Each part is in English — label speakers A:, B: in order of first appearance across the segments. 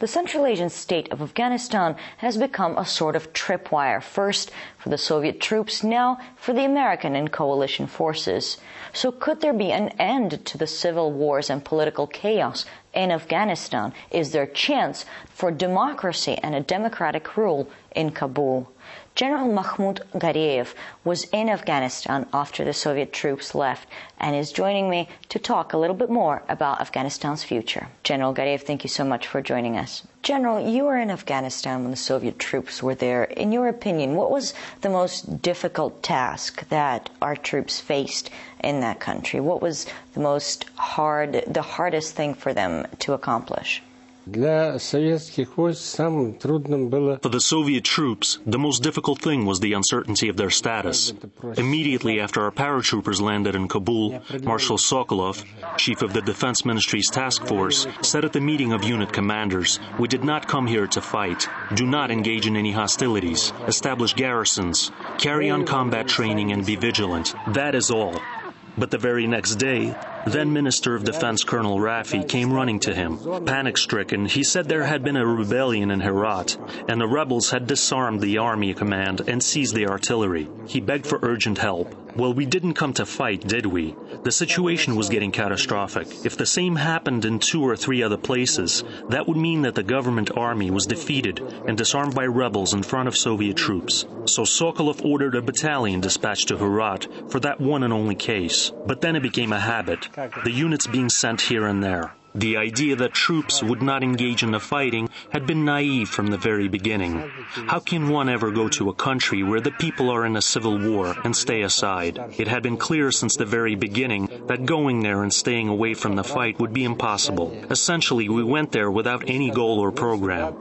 A: The Central Asian state of Afghanistan has become a sort of tripwire, first for the Soviet troops, now for the American and coalition forces. So could there be an end to the civil wars and political chaos in Afghanistan? Is there a chance for democracy and a democratic rule in Kabul? General Mahmut Gareev was in Afghanistan after the Soviet troops left and is joining me to talk a little bit more about Afghanistan's future. General Gareev, thank you so much for joining us. General, you were in Afghanistan when the Soviet troops were there. In your opinion, what was the most difficult task that our troops faced in that country? What was the hardest thing for them to accomplish?
B: For the Soviet troops, the most difficult thing was the uncertainty of their status. Immediately after our paratroopers landed in Kabul, Marshal Sokolov, chief of the Defense Ministry's task force, said at the meeting of unit commanders, "We did not come here to fight. Do not engage in any hostilities. Establish garrisons. Carry on combat training and be vigilant. That is all." But the very next day, then Minister of Defense Colonel Rafi came running to him. Panic-stricken, he said there had been a rebellion in Herat, and the rebels had disarmed the army command and seized the artillery. He begged for urgent help. "Well, we didn't come to fight, did we? The situation was getting catastrophic. If the same happened in 2 or 3 other places, that would mean that the government army was defeated and disarmed by rebels in front of Soviet troops. So Sokolov ordered a battalion dispatched to Herat for that one and only case. But then it became a habit, the units being sent here and there. The idea that troops would not engage in the fighting had been naive from the very beginning. How can one ever go to a country where the people are in a civil war and stay aside? It had been clear since the very beginning that going there and staying away from the fight would be impossible. Essentially, we went there without any goal or program.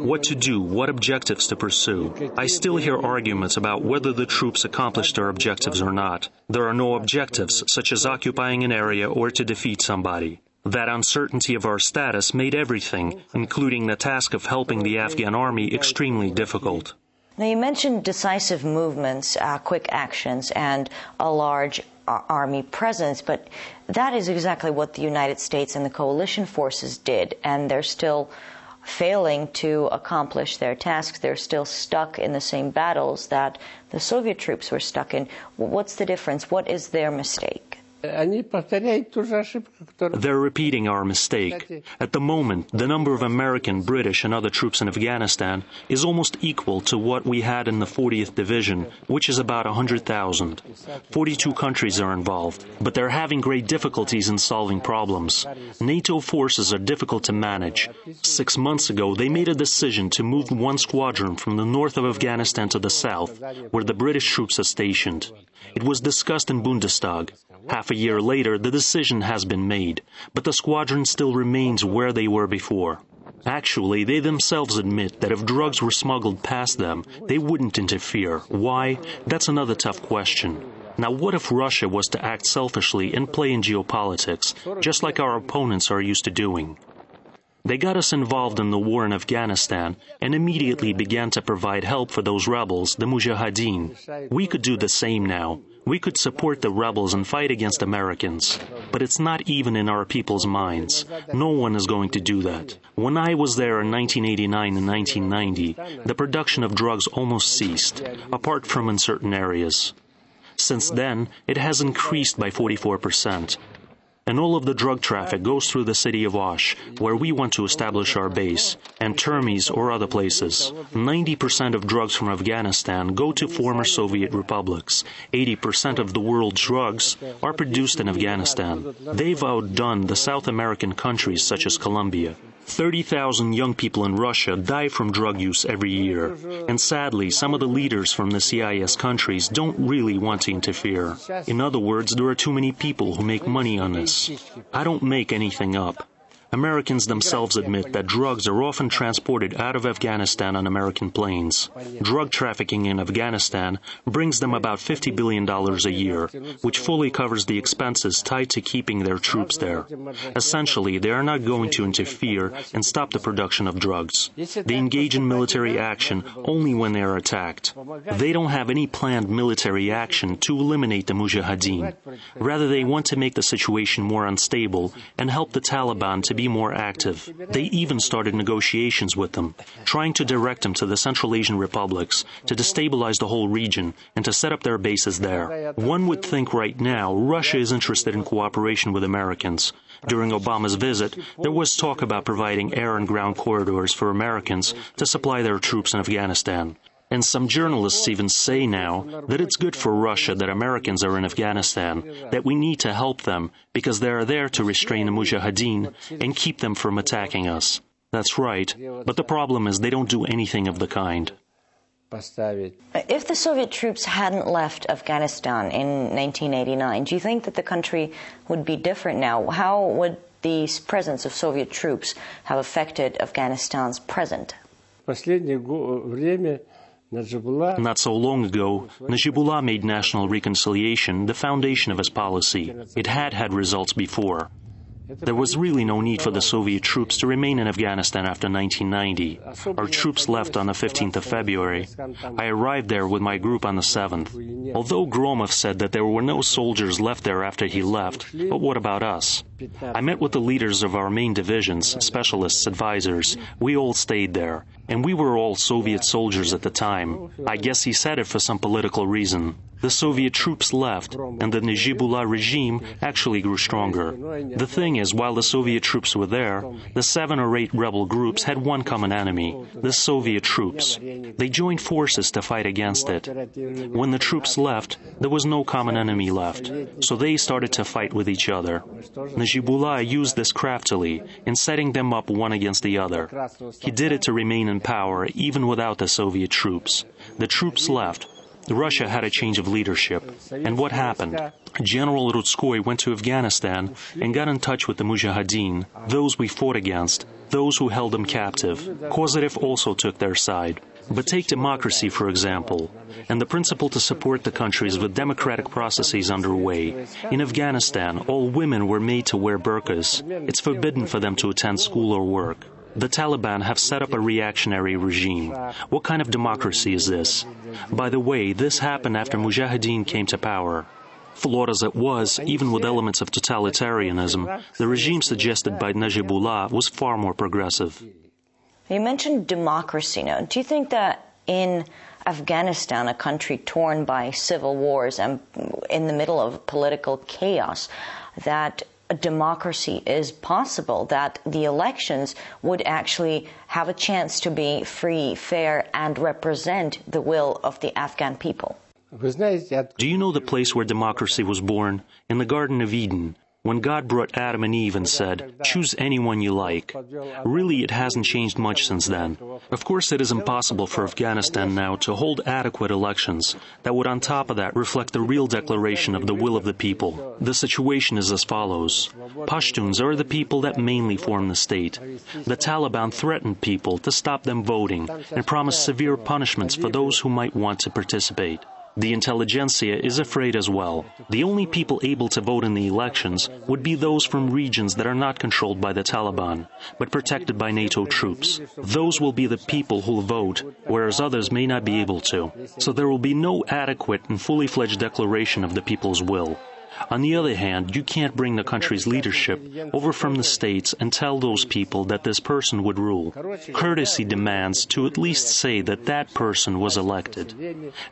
B: What to do, what objectives to pursue. I still hear arguments about whether the troops accomplished their objectives or not. There are no objectives, such as occupying an area or to defeat somebody. That uncertainty of our status made everything, including the task of helping the Afghan army, extremely difficult.
A: Now, you mentioned decisive movements, quick actions, and a large army presence, but that is exactly what the United States and the coalition forces did, and they're still failing to accomplish their tasks. They're still stuck in the same battles that the Soviet troops were stuck in. What's the difference? What is their mistake?
B: They're repeating our mistake. At the moment, the number of American, British, and other troops in Afghanistan is almost equal to what we had in the 40th Division, which is about 100,000. 42 countries are involved, but they're having great difficulties in solving problems. NATO forces are difficult to manage. 6 months ago, they made a decision to move one squadron from the north of Afghanistan to the south, where the British troops are stationed. It was discussed in Bundestag. Half a year later, the decision has been made, but the squadron still remains where they were before. Actually, they themselves admit that if drugs were smuggled past them, they wouldn't interfere. Why? That's another tough question. Now, what if Russia was to act selfishly and play in geopolitics, just like our opponents are used to doing? They got us involved in the war in Afghanistan and immediately began to provide help for those rebels, the Mujahideen. We could do the same now. We could support the rebels and fight against Americans. But it's not even in our people's minds. No one is going to do that. When I was there in 1989 and 1990, the production of drugs almost ceased, apart from in certain areas. Since then, it has increased by 44%. And all of the drug traffic goes through the city of Osh, where we want to establish our base, and Termes or other places. 90% of drugs from Afghanistan go to former Soviet republics. 80% of the world's drugs are produced in Afghanistan. They've outdone the South American countries such as Colombia. 30,000 young people in Russia die from drug use every year. And sadly, some of the leaders from the CIS countries don't really want to interfere. In other words, there are too many people who make money on this. I don't make anything up. Americans themselves admit that drugs are often transported out of Afghanistan on American planes. Drug trafficking in Afghanistan brings them about $50 billion a year, which fully covers the expenses tied to keeping their troops there. Essentially, they are not going to interfere and stop the production of drugs. They engage in military action only when they are attacked. They don't have any planned military action to eliminate the Mujahideen. Rather, they want to make the situation more unstable and help the Taliban to be more active. They even started negotiations with them, trying to direct them to the Central Asian republics, to destabilize the whole region, and to set up their bases there. One would think right now Russia is interested in cooperation with Americans. During Obama's visit, there was talk about providing air and ground corridors for Americans to supply their troops in Afghanistan. And some journalists even say now that it's good for Russia that Americans are in Afghanistan, that we need to help them because they are there to restrain the Mujahideen and keep them from attacking us. That's right, but the problem is they don't do anything of the kind.
A: If the Soviet troops hadn't left Afghanistan in 1989, do you think that the country would be different now? How would the presence of Soviet troops have affected Afghanistan's present?
B: Not so long ago, Najibullah made national reconciliation the foundation of his policy. It had had results before. There was really no need for the Soviet troops to remain in Afghanistan after 1990. Our troops left on the 15th of February. I arrived there with my group on the 7th. Although Gromov said that there were no soldiers left there after he left, but what about us? I met with the leaders of our main divisions, specialists, advisors. We all stayed there, and we were all Soviet soldiers at the time. I guess he said it for some political reason. The Soviet troops left, and the Najibullah regime actually grew stronger. The thing is, while the Soviet troops were there, the 7 or 8 rebel groups had one common enemy, the Soviet troops. They joined forces to fight against it. When the troops left, there was no common enemy left, so they started to fight with each other. Najibullah used this craftily in setting them up one against the other. He did it to remain in power even without the Soviet troops. The troops left. Russia had a change of leadership. And what happened? General Rutskoy went to Afghanistan and got in touch with the Mujahideen, those we fought against, those who held them captive. Kozyrev also took their side. But take democracy, for example, and the principle to support the countries with democratic processes underway. In Afghanistan, all women were made to wear burqas. It's forbidden for them to attend school or work. The Taliban have set up a reactionary regime. What kind of democracy is this? By the way, this happened after Mujahideen came to power. Flawed as it was, even with elements of totalitarianism, the regime suggested by Najibullah was far more progressive.
A: You mentioned democracy now. Do you think that in Afghanistan, a country torn by civil wars and in the middle of political chaos, that a democracy is possible, that the elections would actually have a chance to be free, fair, and represent the will of the Afghan people?
B: Do you know the place where democracy was born? In the Garden of Eden, when God brought Adam and Eve and said, "Choose anyone you like." Really, it hasn't changed much since then. Of course, it is impossible for Afghanistan now to hold adequate elections that would, on top of that, reflect the real declaration of the will of the people. The situation is as follows. Pashtuns are the people that mainly form the state. The Taliban threatened people to stop them voting and promised severe punishments for those who might want to participate. The intelligentsia is afraid as well. The only people able to vote in the elections would be those from regions that are not controlled by the Taliban, but protected by NATO troops. Those will be the people who will vote, whereas others may not be able to. So there will be no adequate and fully fledged declaration of the people's will. On the other hand, you can't bring the country's leadership over from the states and tell those people that this person would rule. Courtesy demands to at least say that that person was elected.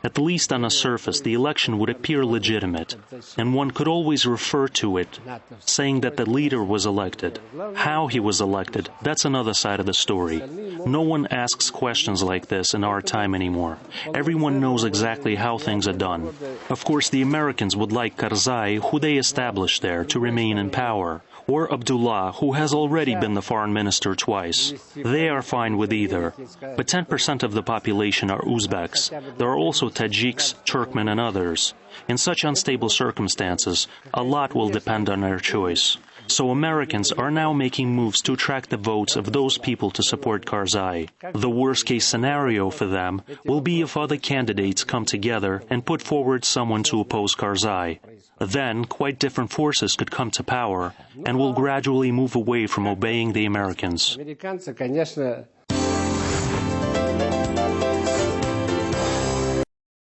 B: At least on the surface, the election would appear legitimate, and one could always refer to it, saying that the leader was elected. How he was elected, that's another side of the story. No one asks questions like this in our time anymore. Everyone knows exactly how things are done. Of course, the Americans would like Karzai, who they established there, to remain in power, or Abdullah, who has already been the foreign minister twice. They are fine with either. But 10% of the population are Uzbeks. There are also Tajiks, Turkmen, and others. In such unstable circumstances, a lot will depend on their choice. So Americans are now making moves to attract the votes of those people to support Karzai. The worst-case scenario for them will be if other candidates come together and put forward someone to oppose Karzai. Then, quite different forces could come to power and will gradually move away from obeying the Americans.